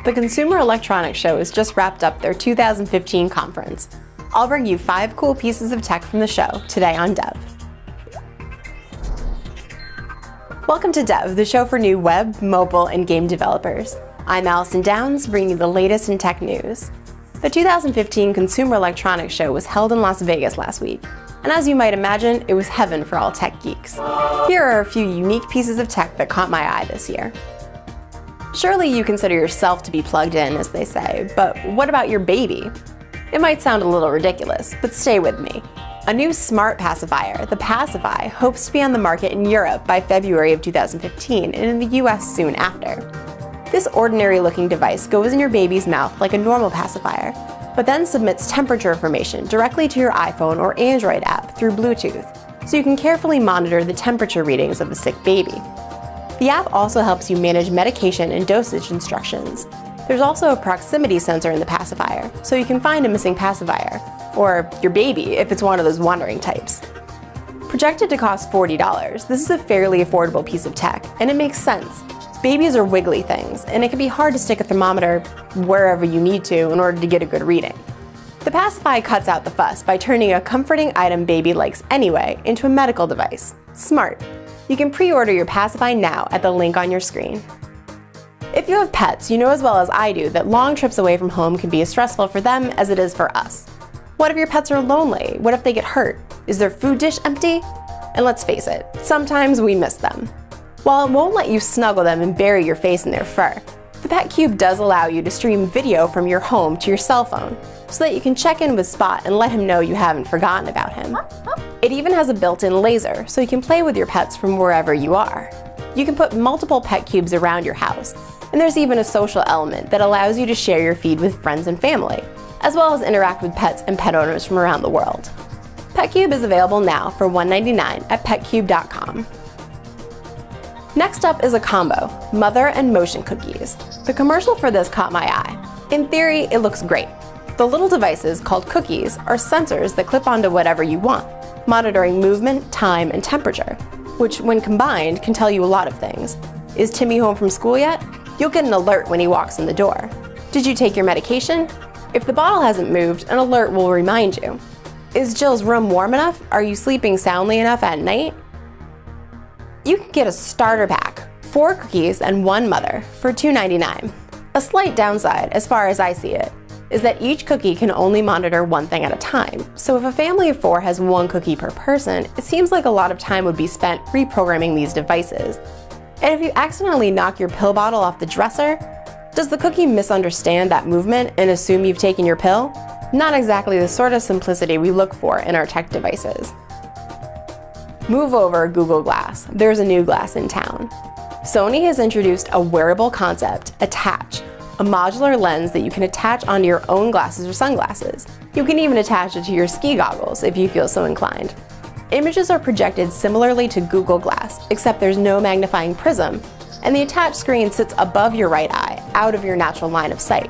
The Consumer Electronics Show has just wrapped up their 2015 conference. I'll bring you 5 cool pieces of tech from the show today on Dev. Welcome to Dev, the show for new web, mobile, and game developers. I'm Alison Downs, bringing you the latest in tech news. The 2015 Consumer Electronics Show was held in Las Vegas last week, and as you might imagine, it was heaven for all tech geeks. Here are a few unique pieces of tech that caught my eye this year. Surely you consider yourself to be plugged in, as they say, but what about your baby? It might sound a little ridiculous, but stay with me. A new smart pacifier, the Pacify, hopes to be on the market in Europe by February of 2015 and in the US soon after. This ordinary-looking device goes in your baby's mouth like a normal pacifier, but then submits temperature information directly to your iPhone or Android app through Bluetooth, so you can carefully monitor the temperature readings of a sick baby. The app also helps you manage medication and dosage instructions. There's also a proximity sensor in the pacifier, so you can find a missing pacifier, or your baby if it's one of those wandering types. Projected to cost $40, this is a fairly affordable piece of tech, and it makes sense. Babies are wiggly things, and it can be hard to stick a thermometer wherever you need to in order to get a good reading. The Pacify cuts out the fuss by turning a comforting item baby likes anyway into a medical device. Smart. You can pre-order your Pacify now at the link on your screen. If you have pets, you know as well as I do that long trips away from home can be as stressful for them as it is for us. What if your pets are lonely? What if they get hurt? Is their food dish empty? And let's face it, sometimes we miss them. While it won't let you snuggle them and bury your face in their fur, the Pet Cube does allow you to stream video from your home to your cell phone, so that you can check in with Spot and let him know you haven't forgotten about him. It even has a built-in laser, so you can play with your pets from wherever you are. You can put multiple Pet Cubes around your house, and there's even a social element that allows you to share your feed with friends and family, as well as interact with pets and pet owners from around the world. Pet Cube is available now for $199 at petcube.com. Next up is a combo, Mother and Motion Cookies. The commercial for this caught my eye. In theory, it looks great. The little devices, called cookies, are sensors that clip onto whatever you want, monitoring movement, time, and temperature, which when combined can tell you a lot of things. Is Timmy home from school yet? You'll get an alert when he walks in the door. Did you take your medication? If the bottle hasn't moved, an alert will remind you. Is Jill's room warm enough? Are you sleeping soundly enough at night? You can get a starter pack, 4 cookies and 1 mother, for $2.99. A slight downside, as far as I see it, is that each cookie can only monitor one thing at a time. So if a family of 4 has 1 cookie per person, it seems like a lot of time would be spent reprogramming these devices. And if you accidentally knock your pill bottle off the dresser, does the cookie misunderstand that movement and assume you've taken your pill? Not exactly the sort of simplicity we look for in our tech devices. Move over, Google Glass. There's a new glass in town. Sony has introduced a wearable concept, Attach, a modular lens that you can attach onto your own glasses or sunglasses. You can even attach it to your ski goggles if you feel so inclined. Images are projected similarly to Google Glass, except there's no magnifying prism, and the attached screen sits above your right eye, out of your natural line of sight.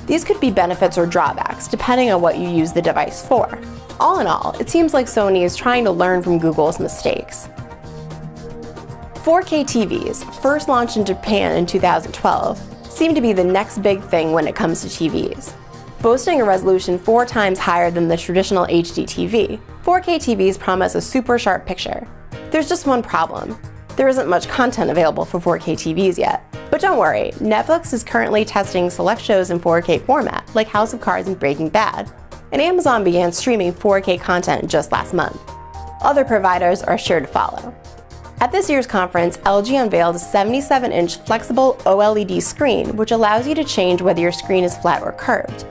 These could be benefits or drawbacks, depending on what you use the device for. All in all, it seems like Sony is trying to learn from Google's mistakes. 4K TVs, first launched in Japan in 2012, seem to be the next big thing when it comes to TVs. Boasting a resolution 4 times higher than the traditional HD TV, 4K TVs promise a super sharp picture. There's just one problem. There isn't much content available for 4K TVs yet. But don't worry, Netflix is currently testing select shows in 4K format, like House of Cards and Breaking Bad, and Amazon began streaming 4K content just last month. Other providers are sure to follow. At this year's conference, LG unveiled a 77-inch flexible OLED screen, which allows you to change whether your screen is flat or curved.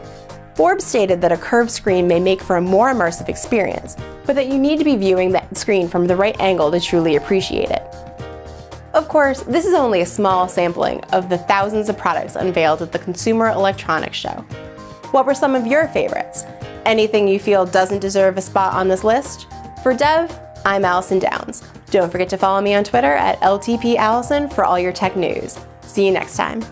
Forbes stated that a curved screen may make for a more immersive experience, but that you need to be viewing the screen from the right angle to truly appreciate it. Of course, this is only a small sampling of the thousands of products unveiled at the Consumer Electronics Show. What were some of your favorites? Anything you feel doesn't deserve a spot on this list? For Dev, I'm Alison Downs. Don't forget to follow me on Twitter at LTPAllison for all your tech news. See you next time.